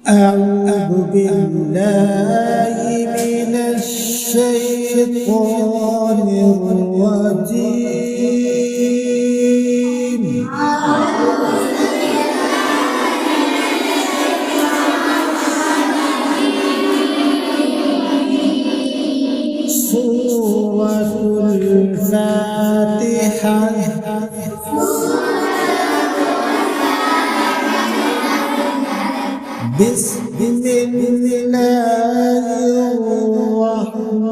أعوذ بالله من الشيطان الرجيم. سورة الفاتحة. بسم الله الرحمن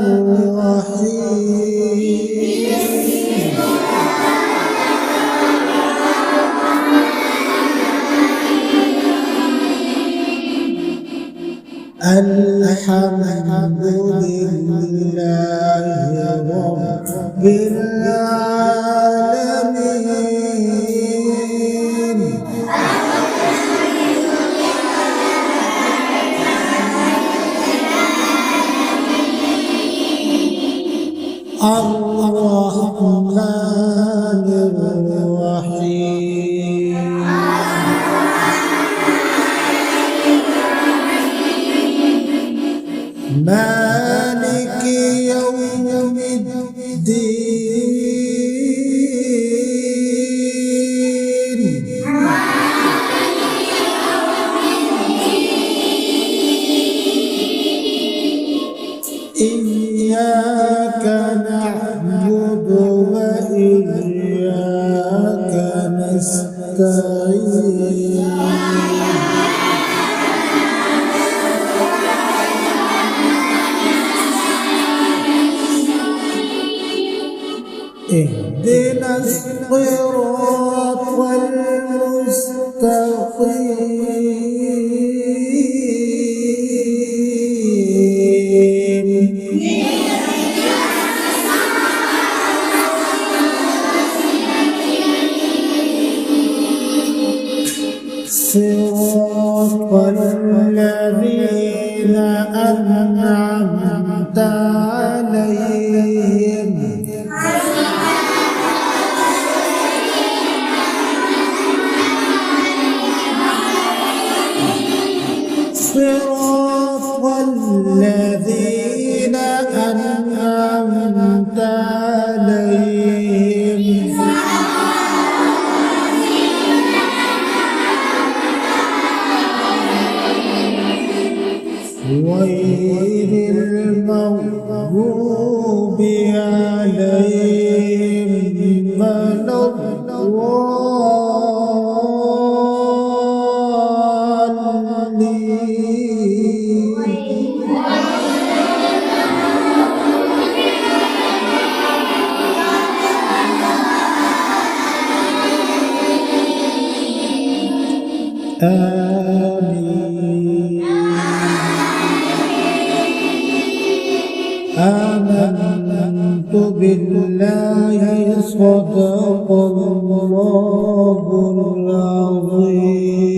الرحيم. الحمد لله رب العالمين. الرحمن الرحيم. مالك يوم الدين. إياك نعبد وإياك نستعين. اهدنا الصراط المستقيم. صراط الذين أنعمت عليهم. صراط الذين أنعمت عليهم غير المغضوب عليهم ولا آمين. آمنت بالله صدق الله العظيم.